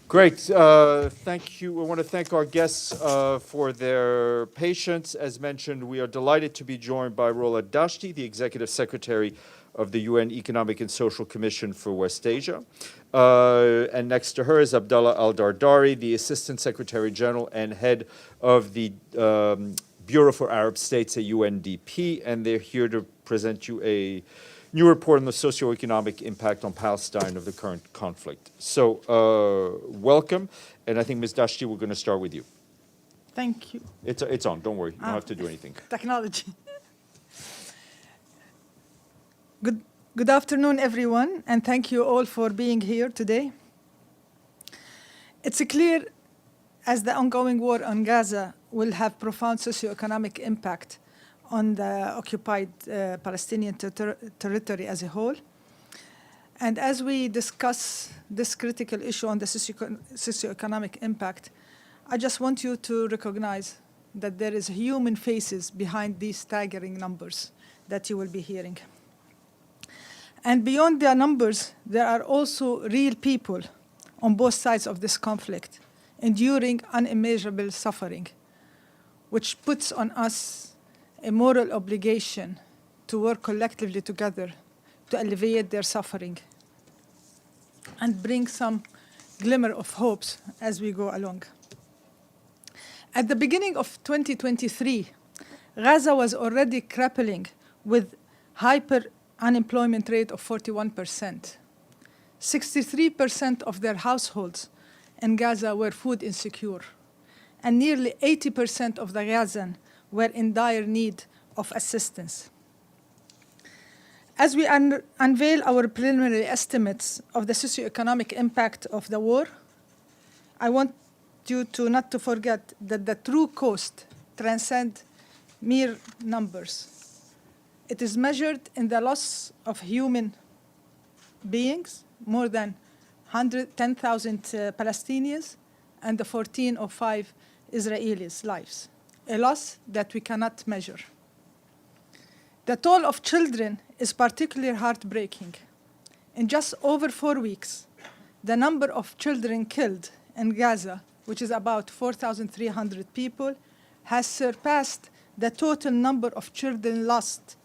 Great. Thank you. I want to thank our guests for their patience. As mentioned, we are delighted to be joined by Rola Dashti, the Executive Secretary of the UN Economic and Social Commission for West Asia. And next to her is Abdallah Dardari, the Assistant Secretary General and Head of the Bureau for Arab States at UNDP. And they're here to present you a new report on the socioeconomic impact on Palestine of the current conflict. So welcome, and I think Ms. Dashti, we're going to start with you. Thank you. It's on, don't worry, you don't have to do anything. Technology. Good afternoon, everyone, and thank you all for being here today. It's clear as the ongoing war on Gaza will have profound socioeconomic impact on the occupied Palestinian territory as a whole. And as we discuss this critical issue on the socioeconomic impact, I just want you to recognize that there is human faces behind these staggering numbers that you will be hearing. And beyond the numbers, there are also real people on both sides of this conflict, enduring unimaginable suffering, which puts on us a moral obligation to work collectively together to alleviate their suffering and bring some glimmer of hopes as we go along. At the beginning of 2023, Gaza was already grappling with hyper unemployment rate of 41%. 63% of their households in Gaza were food insecure, and nearly 80% of the Gazan were in dire need of assistance. As we unveil our preliminary estimates of the socioeconomic impact of the war, I want you to not to forget that the true cost transcends mere numbers. It is measured in the loss of human beings, more than 110,000 Palestinians, and the 14 or 5 Israelis' lives. A loss that we cannot measure. The toll of children is particularly heartbreaking. In just over 4 weeks, the number of children killed in Gaza, which is about 4,300 people, has surpassed the total number of children lost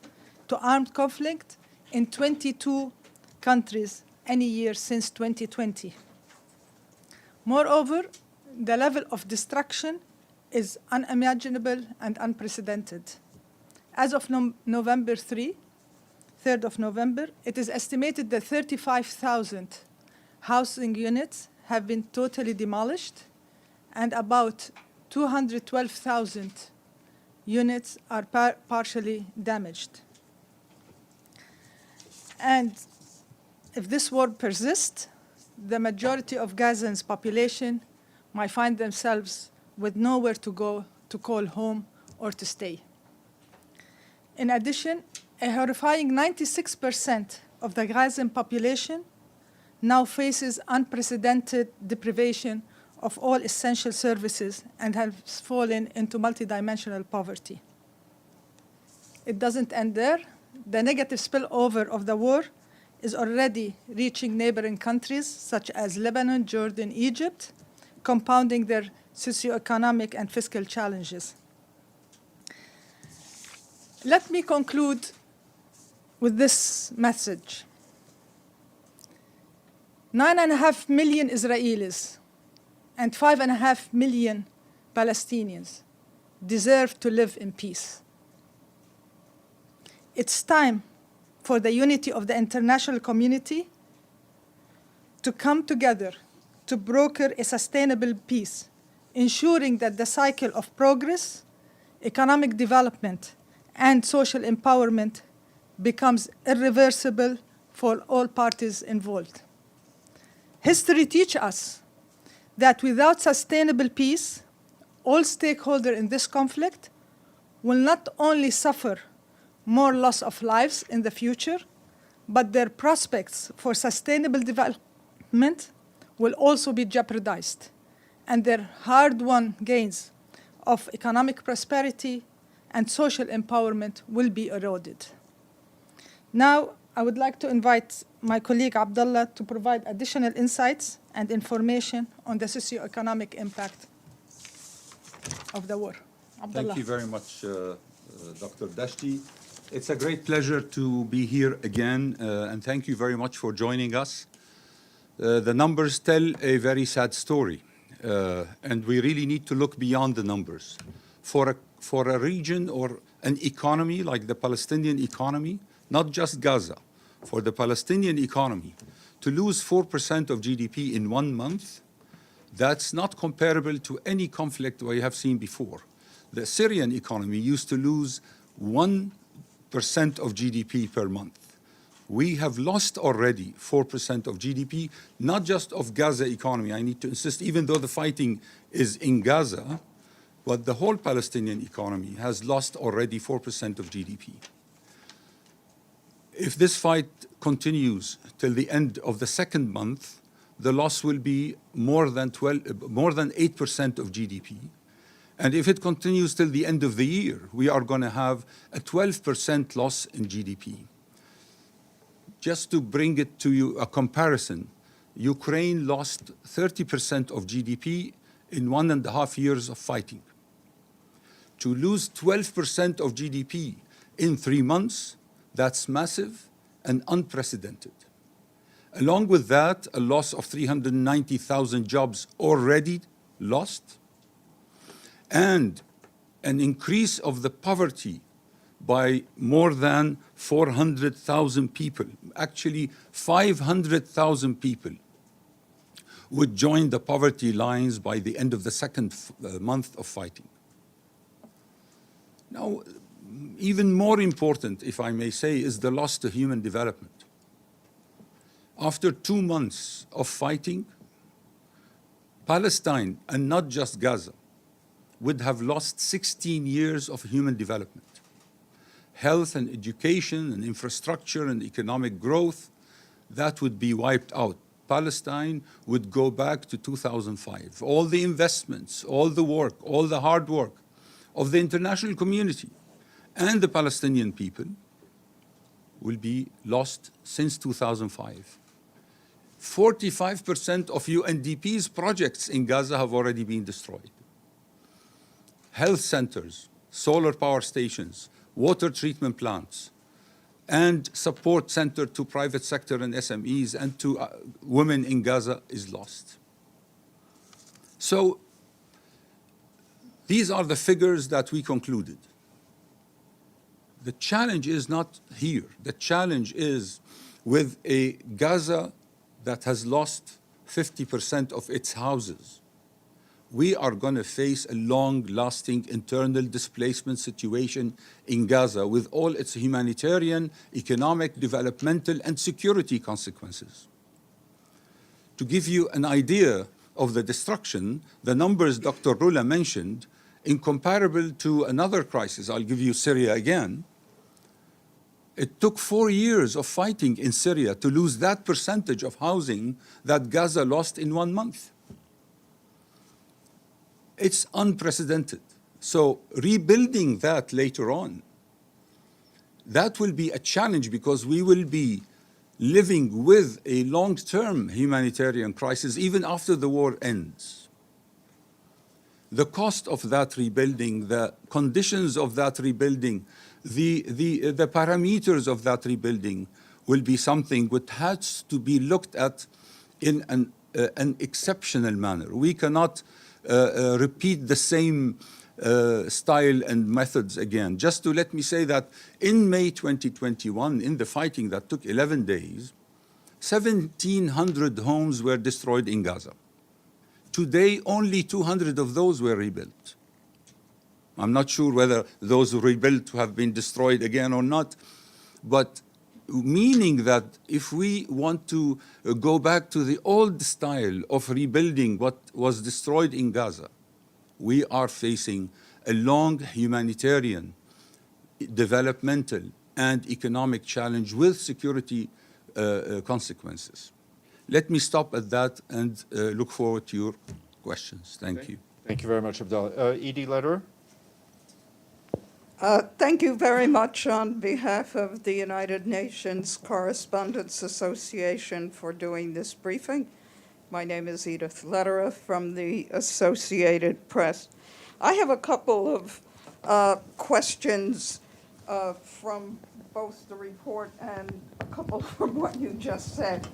to armed conflict in 22 countries any year since 2020. Moreover, the level of destruction is unimaginable and unprecedented. As of November 3rd of November, it is estimated that 35,000 housing units have been totally demolished, and about 212,000 units are partially damaged. And if this war persists, the majority of Gazans' population might find themselves with nowhere to go, to call home, or to stay. In addition, a horrifying 96% of the Gazan population now faces unprecedented deprivation of all essential services and has fallen into multidimensional poverty. It doesn't end there. The negative spillover of the war is already reaching neighboring countries such as Lebanon, Jordan, Egypt, compounding their socioeconomic and fiscal challenges. Let me conclude with this message. 9.5 million Israelis and 5.5 million Palestinians deserve to live in peace. It's time for the unity of the international community to come together to broker a sustainable peace, ensuring that the cycle of progress, economic development, and social empowerment becomes irreversible for all parties involved. History teaches us that without sustainable peace, all stakeholders in this conflict will not only suffer more loss of lives in the future, but their prospects for sustainable development will also be jeopardized, and their hard-won gains of economic prosperity and social empowerment will be eroded. Now, I would like to invite my colleague Abdallah to provide additional insights and information on the socioeconomic impact of the war. Abdallah. Thank you very much, Dr. Dashti. It's a great pleasure to be here again, and thank you very much for joining us. The numbers tell a very sad story, and we really need to look beyond the numbers. For a region or an economy like the Palestinian economy, not just Gaza, for the Palestinian economy, to lose 4% of GDP in 1 month, that's not comparable to any conflict we have seen before. The Syrian economy used to lose 1% of GDP per month. We have lost already 4% of GDP, not just of Gaza economy. I need to insist, even though the fighting is in Gaza, but the whole Palestinian economy has lost already 4% of GDP. If this fight continues till the end of the second month, the loss will be more than 8% of GDP. And if it continues till the end of the year, we are going to have a 12% loss in GDP. Just to bring it to you, a comparison, Ukraine lost 30% of GDP in 1.5 years of fighting. To lose 12% of GDP in 3 months, that's massive and unprecedented. Along with that, a loss of 390,000 jobs already lost, and an increase of the poverty by more than 400,000 people. Actually, 500,000 people would join the poverty lines by the end of the second month of fighting. Now, even more important, if I may say, is the loss to human development. After 2 months of fighting, Palestine, and not just Gaza, would have lost 16 years of human development. Health and education and infrastructure and economic growth, that would be wiped out. Palestine would go back to 2005. All the investments, all the work, all the hard work of the international community and the Palestinian people will be lost since 2005. 45% of UNDP's projects in Gaza have already been destroyed. Health centers, solar power stations, water treatment plants, and support center to private sector and SMEs and to women in Gaza is lost. So these are the figures that we concluded. The challenge is not here. The challenge is with a Gaza that has lost 50% of its houses. We are going to face a long-lasting internal displacement situation in Gaza with all its humanitarian, economic, developmental, and security consequences. To give you an idea of the destruction, the numbers Dr. Rola mentioned, incomparable to another crisis, I'll give you Syria again. It took 4 years of fighting in Syria to lose that percentage of housing that Gaza lost in 1 month. It's unprecedented. So rebuilding that later on, that will be a challenge because we will be living with a long-term humanitarian crisis even after the war ends. The cost of that rebuilding, the conditions of that rebuilding, the parameters of that rebuilding will be something which has to be looked at in an exceptional manner. We cannot repeat the same style and methods again. Just to let me say that in May 2021, in the fighting that took 11 days, 1,700 homes were destroyed in Gaza. Today, only 200 of those were rebuilt. I'm not sure whether those rebuilt have been destroyed again or not, but meaning that if we want to go back to the old style of rebuilding what was destroyed in Gaza, we are facing a long humanitarian, developmental, and economic challenge with security consequences. Let me stop at that and look forward to your questions. Thank you. Thank you very much, Abdallah. Edie Lederer? Thank you very much on behalf of the United Nations Correspondents Association for doing this briefing. My name is Edith Lederer from the Associated Press. I have a couple of questions from both the report and a couple from what you just said.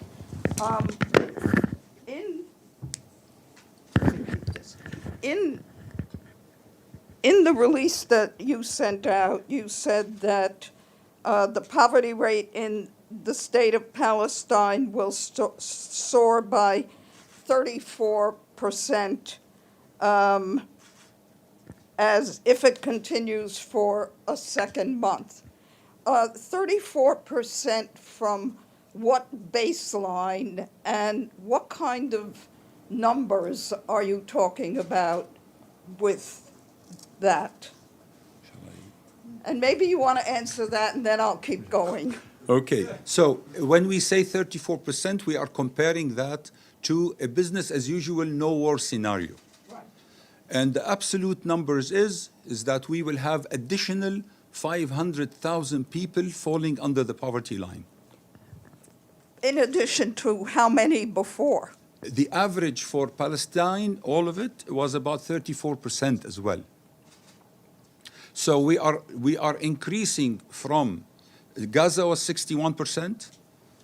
In the release that you sent out, you said that the poverty rate in the state of Palestine will soar by 34% as if it continues for a second month. 34% from what baseline and what kind of numbers are you talking about with that? And maybe you want to answer that and then I'll keep going. Okay, so when we say 34%, we are comparing that to a business as usual, no war scenario. Right. And the absolute numbers is that we will have additional 500,000 people falling under the poverty line. In addition to how many before? The average for Palestine, all of it, was about 34% as well. So we are increasing from Gaza was 61%,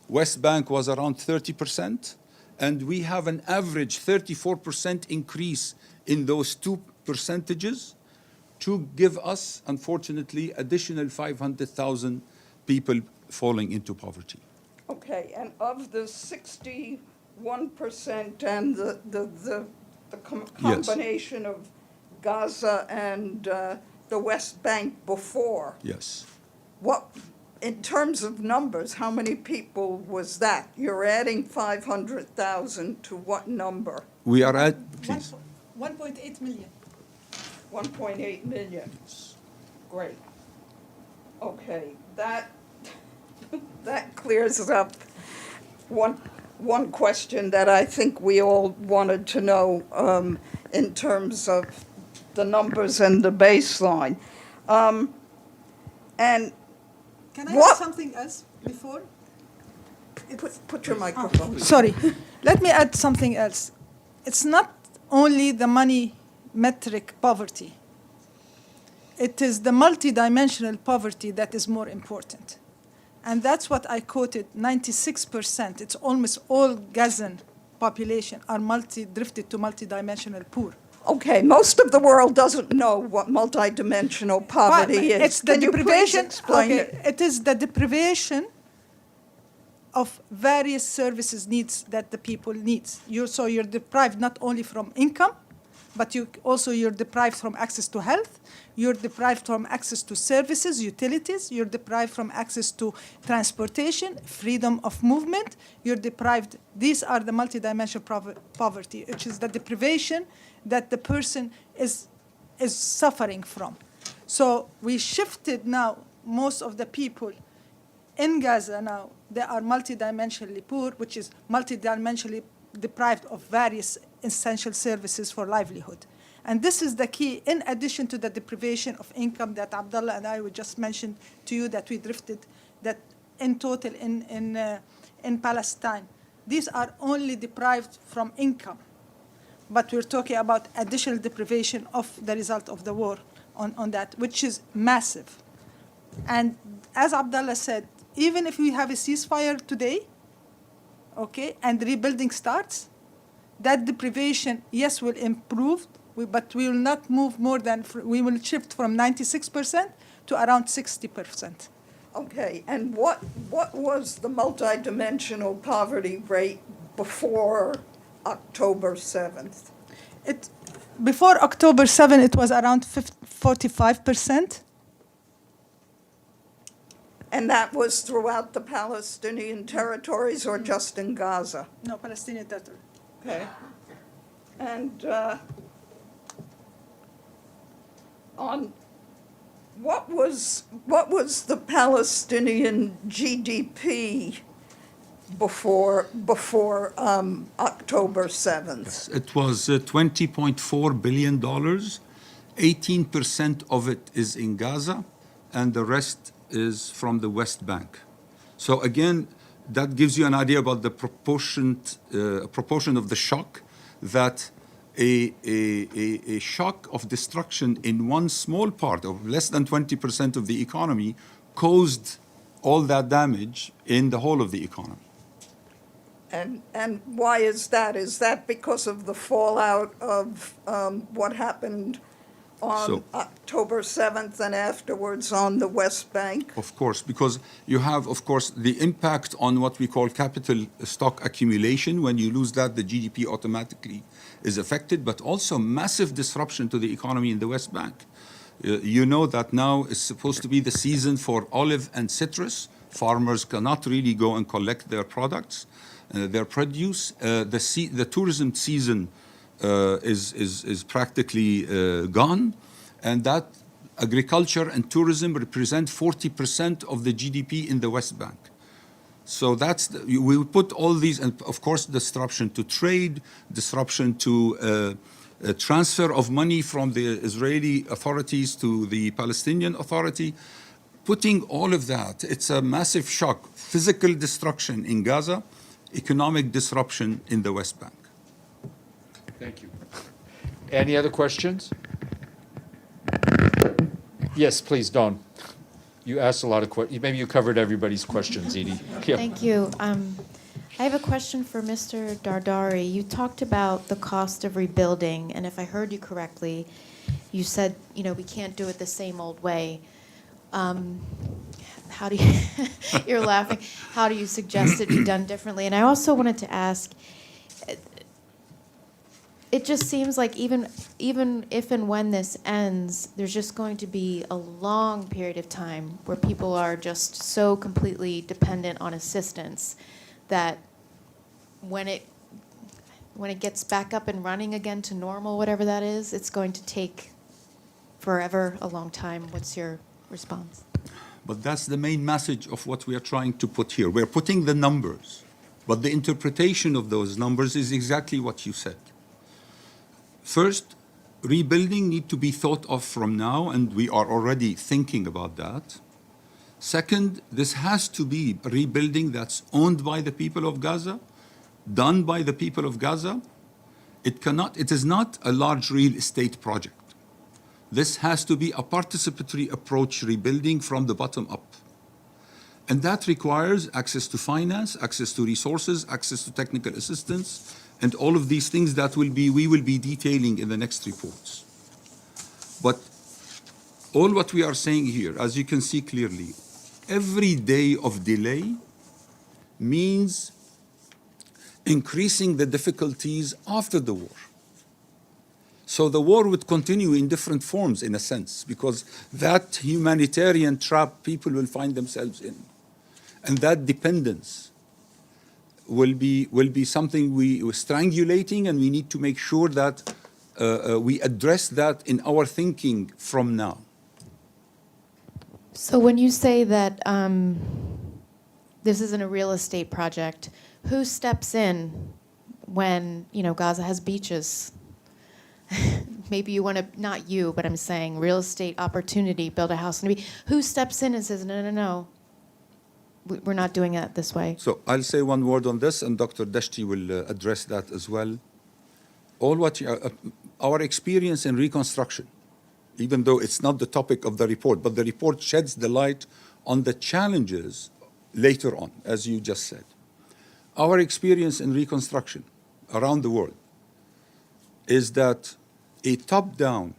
West Bank was around 30%, and we have an average 34% increase in those two percentages to give us, unfortunately, additional 500,000 people falling into poverty. Okay, and of the 61% and the combination of Gaza and the West Bank before, Yes. what, in terms of numbers, how many people was that? You're adding 500,000 to what number? We are at, please. 1.8 million. 1.8 million. Great. Okay, that clears up one question that I think we all wanted to know in terms of the numbers and the baseline. And Can I What- add something else before? put your microphone. Sorry. Let me add something else. It's not only the money metric poverty. It is the multidimensional poverty that is more important. And that's what I quoted, 96%. It's almost all Gazan population are drifted to multidimensional poor. Okay, most of the world doesn't know what multidimensional poverty is. It's the Can you please deprivation. explain Okay, it? it is the deprivation of various services needs that the people needs. So you're deprived not only from income, but you're deprived from access to health. You're deprived from access to services, utilities. You're deprived from access to transportation, freedom of movement. You're deprived. These are the multidimensional poverty, which is the deprivation that the person is suffering from. So we shifted now most of the people in Gaza now, they are multidimensionally poor, which is multidimensionally deprived of various essential services for livelihood. And this is the key, in addition to the deprivation of income that Abdallah and I would just mention to you that we drifted, that in total in Palestine. These are only deprived from income. But we're talking about additional deprivation of the result of the war on that, which is massive. And as Abdallah said, even if we have a ceasefire today, okay, and rebuilding starts, that deprivation, yes, will improve, but we will not move more than, we will shift from 96% to around 60%. Okay, and what was the multidimensional poverty rate before October 7th? Before October 7th, it was around 45%. And that was throughout the Palestinian territories or just in Gaza? No, Palestinian territory. Okay. And on what was the Palestinian GDP before October 7th? It was $20.4 billion. 18% of it is in Gaza, and the rest is from the West Bank. So again, that gives you an idea about the proportion of the shock, that a shock of destruction in one small part of less than 20% of the economy caused all that damage in the whole of the economy. And why is that? Is that because of the fallout of what happened on October 7th and afterwards on the West Bank? Of course, because you have, of course, the impact on what we call capital stock accumulation. When you lose that, the GDP automatically is affected, but also massive disruption to the economy in the West Bank. You know that now is supposed to be the season for olive and citrus. Farmers cannot really go and collect their products, their produce. The tourism season is practically gone, and that agriculture and tourism represent 40% of the GDP in the West Bank. So we put all these, and of course disruption to trade, disruption to transfer of money from the Israeli authorities to the Palestinian Authority. Putting all of that, it's a massive shock. Physical destruction in Gaza, economic disruption in the West Bank. Thank you. Any other questions? Yes, please, Dawn. You asked a lot of questions. Maybe you covered everybody's questions, Edie. Yeah. Thank you. I have a question for Mr. Dardari. You talked about the cost of rebuilding, and if I heard you correctly, you said, we can't do it the same old way. How do you, you're laughing, how do you suggest it be done differently? And I also wanted to ask, it just seems like even if and when this ends, there's just going to be a long period of time where people are just so completely dependent on assistance that when it gets back up and running again to normal, whatever that is, it's going to take forever, a long time. What's your response? But that's the main message of what we are trying to put here. We're putting the numbers, but the interpretation of those numbers is exactly what you said. First, rebuilding needs to be thought of from now, and we are already thinking about that. Second, this has to be rebuilding that's owned by the people of Gaza, done by the people of Gaza. It is not a large real estate project. This has to be a participatory approach rebuilding from the bottom up. And that requires access to finance, access to resources, access to technical assistance, and all of these things that we will be detailing in the next reports. But all what we are saying here, as you can see clearly, every day of delay means increasing the difficulties after the war. So the war would continue in different forms, in a sense, because that humanitarian trap people will find themselves in, and that dependence will be something we're strangulating, and we need to make sure that we address that in our thinking from now. So when you say that this isn't a real estate project, who steps in when Gaza has beaches? Maybe you want to, not you, but I'm saying real estate opportunity, build a house on the beach. Who steps in and says, no, we're not doing that this way? So I'll say one word on this, and Dr. Dashti will address that as well. Our experience in reconstruction, even though it's not the topic of the report, but the report sheds the light on the challenges later on, as you just said. Our experience in reconstruction around the world is that a top-down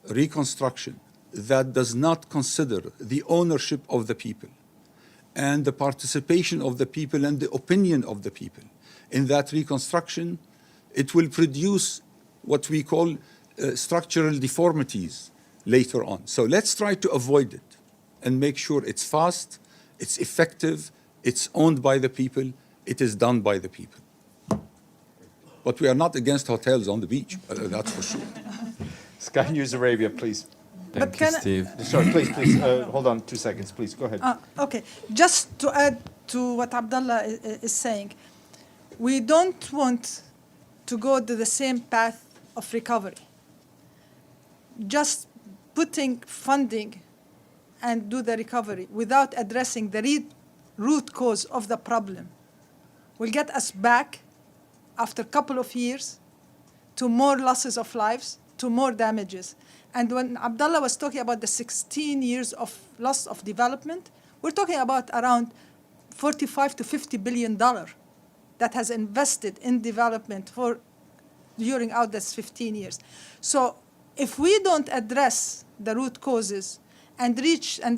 reconstruction that does not consider the ownership of the people and the participation of the people and the opinion of the people in that reconstruction, it will produce what we call structural deformities later on. So let's try to avoid it and make sure it's fast, it's effective, it's owned by the people, it is done by the people. But we are not against hotels on the beach, that's for sure. Sky News Arabia, please. Thank you, Steve. Sorry, please, hold on 2 seconds, please, go ahead. Okay, just to add to what Abdallah is saying, we don't want to go to the same path of recovery. Just putting funding and do the recovery without addressing the root cause of the problem will get us back after a couple of years to more losses of lives, to more damages. And when Abdallah was talking about the 16 years of loss of development, we're talking about around $45 to $50 billion that has invested in development during out this 15 years. So if we don't address the root causes and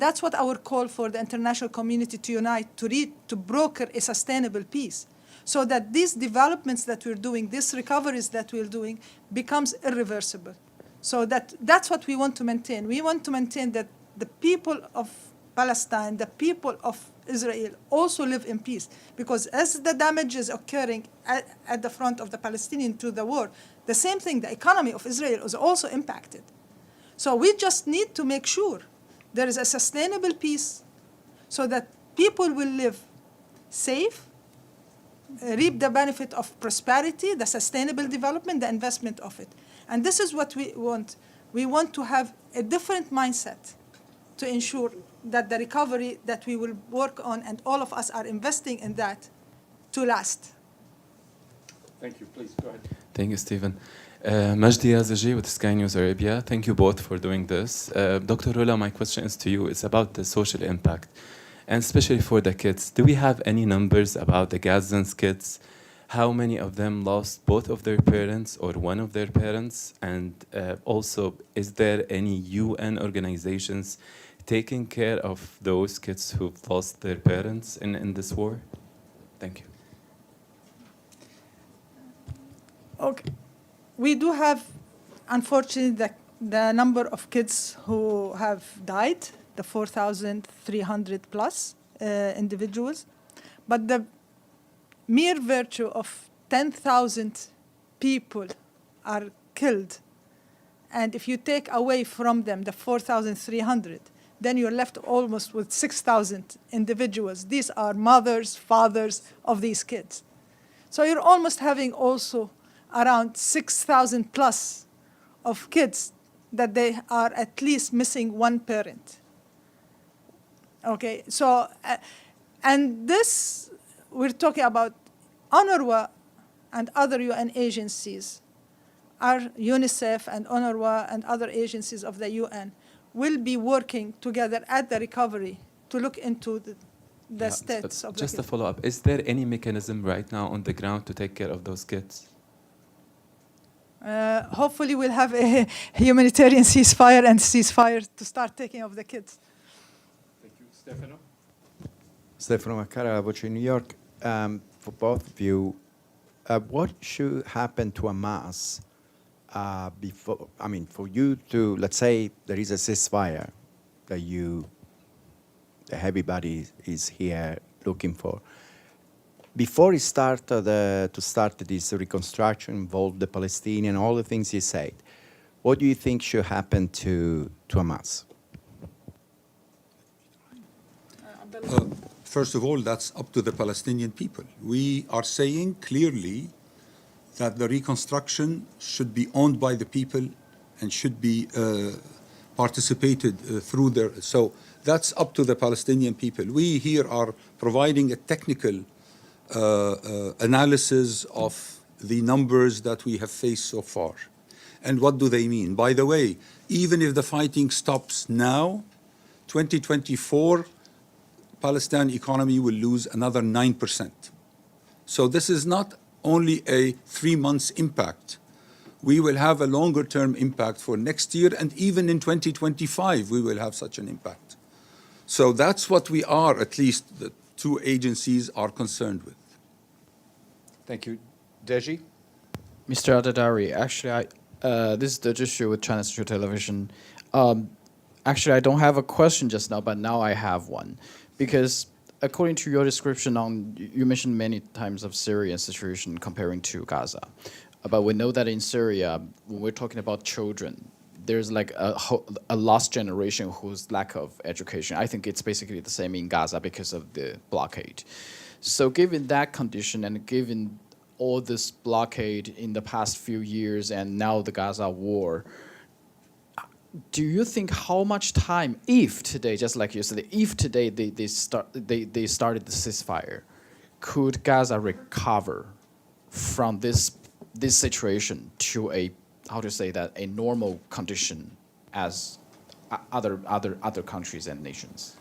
that's what our call for the international community to unite, to broker a sustainable peace, so that these developments that we're doing, these recoveries that we're doing, becomes irreversible. So that's what we want to maintain. We want to maintain that the people of Palestine, the people of Israel also live in peace. Because as the damage is occurring at the front of the Palestinian to the war, the same thing, the economy of Israel is also impacted. So we just need to make sure there is a sustainable peace so that people will live safe, reap the benefit of prosperity, the sustainable development, the investment of it. And this is what we want. We want to have a different mindset to ensure that the recovery that we will work on, and all of us are investing in that, to last. Thank you. Please, go ahead. Thank you, Stephen. Majdi Yazaji with Sky News Arabia. Thank you both for doing this. Dr. Rola, my question is to you. It's about the social impact, and especially for the kids. Do we have any numbers about the Gazans kids? How many of them lost both of their parents or one of their parents? And also, is there any UN organizations taking care of those kids who've lost their parents in this war? Thank you. Okay. We do have, unfortunately, the number of kids who have died, the 4,300 plus individuals. But the mere virtue of 10,000 people are killed, and if you take away from them the 4,300, then you're left almost with 6,000 individuals. These are mothers, fathers of these kids. So you're almost having also around 6,000 plus of kids that they are at least missing one parent. Okay, so, and this, we're talking about UNRWA and other UN agencies, our UNICEF and UNRWA and other agencies of the UN will be working together at the recovery to look into the states of the kids. Just a follow-up, is there any mechanism right now on the ground to take care of those kids? Hopefully we'll have a humanitarian ceasefire to start taking of the kids. Thank you. Stefano? Stefano Maccara, La Voce New York. For both of you, what should happen to Hamas before, I mean, for you to, let's say there is a ceasefire that everybody is here looking for. Before he started to start this reconstruction, involve the Palestinian, all the things he said, what do you think should happen to Hamas? First of all, that's up to the Palestinian people. We are saying clearly that the reconstruction should be owned by the people and should be participated through their... So that's up to the Palestinian people. We here are providing a technical analysis of the numbers that we have faced so far. And what do they mean? By the way, even if the fighting stops now, 2024, Palestine economy will lose another 9%. So this is not only a 3 months impact. We will have a longer term impact for next year, and even in 2025 we will have such an impact. So that's what we are, at least the two agencies are concerned with. Thank you. Deji? Mr. Dardari, actually, this is the issue with China Central Television. Actually, I don't have a question just now, but now I have one. Because according to your description, you mentioned many times of Syrian situation comparing to Gaza. But we know that in Syria, when we're talking about children, there's like a lost generation whose lack of education. I think it's basically the same in Gaza because of the blockade. So given that condition and given all this blockade in the past few years and now the Gaza war, do you think how much time, if today, just like you said, if today they started the ceasefire, could Gaza recover from this situation to a, how to say that, a normal condition as other countries and nations?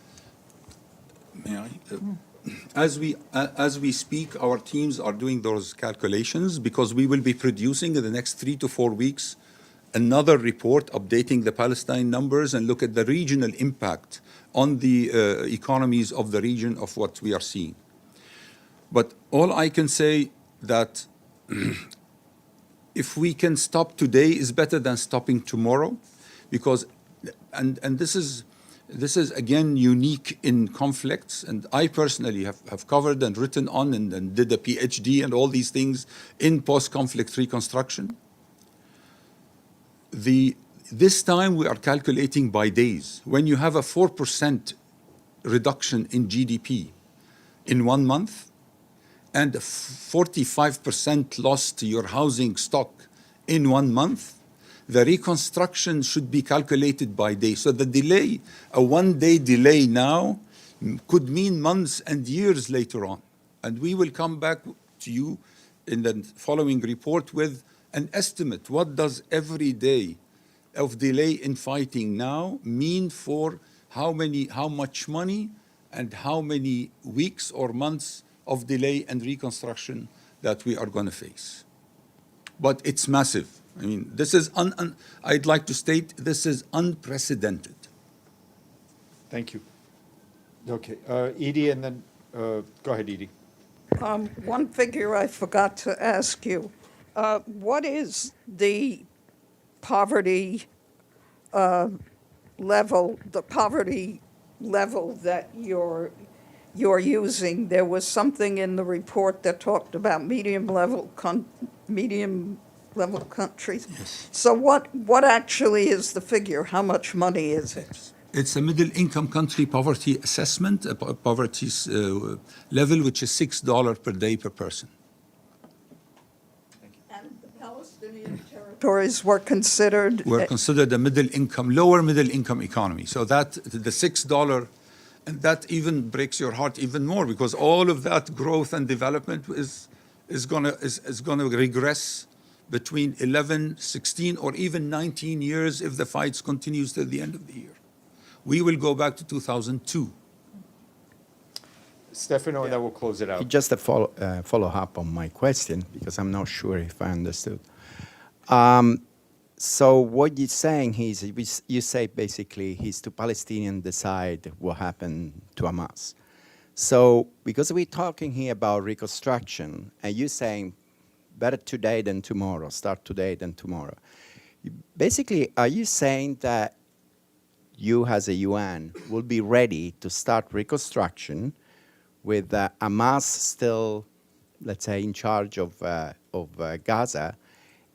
May I? As we speak, our teams are doing those calculations because we will be producing in the next 3 to 4 weeks another report updating the Palestine numbers and look at the regional impact on the economies of the region of what we are seeing. But all I can say that if we can stop today is better than stopping tomorrow, because and this is again unique in conflicts, and I personally have covered and written on and did a PhD and all these things in post-conflict reconstruction. This time we are calculating by days. When you have a 4% reduction in GDP in 1 month and a 45% loss to your housing stock in 1 month, the reconstruction should be calculated by day. So the delay, a 1-day delay now, could mean months and years later on. And we will come back to you in the following report with an estimate. What does every day of delay in fighting now mean for how much money and how many weeks or months of delay and reconstruction that we are going to face? But it's massive. I mean, this is, I'd like to state, this is unprecedented. Thank you. Okay, Edie, and then, go ahead, Edie. One figure I forgot to ask you. What is the poverty level that you're using? There was something in the report that talked about medium level countries. Yes. So what actually is the figure? How much money is it? It's a middle-income country poverty assessment, a poverty level, which is $6 per day per person. And the Palestinian territories were considered... We're considered a lower middle-income economy. So that the $6, and that even breaks your heart even more, because all of that growth and development is going to regress between 11, 16, or even 19 years if the fights continues till the end of the year. We will go back to 2002. Stefano, and then we'll close it out. Just a follow up on my question, because I'm not sure if I understood. So what you're saying is, you say basically is to Palestinians decide what happened to Hamas. So because we're talking here about reconstruction, and you're saying better today than tomorrow, start today than tomorrow. Basically, are you saying that you as a UN will be ready to start reconstruction with Hamas still, let's say, in charge of Gaza,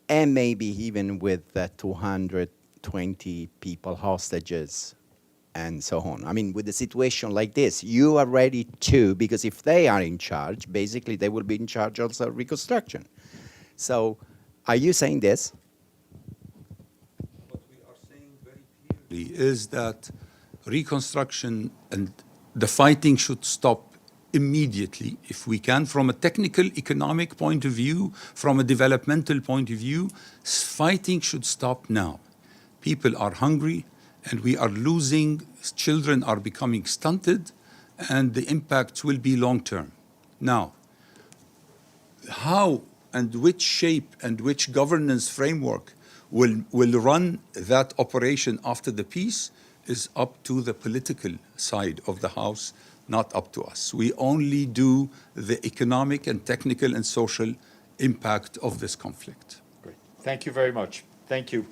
and maybe even with 220 people hostages and so on? I mean, with a situation like this, you are ready too, because if they are in charge, basically they will be in charge also of reconstruction. So are you saying this? What we are saying very clearly is that reconstruction and the fighting should stop immediately, if we can, from a technical, economic point of view, from a developmental point of view. Fighting should stop now. People are hungry, and we are losing, children are becoming stunted, and the impacts will be long-term. Now, how and which shape and which governance framework will run that operation after the peace is up to the political side of the House, not up to us. We only do the economic and technical and social impact of this conflict. Great. Thank you very much. Thank you.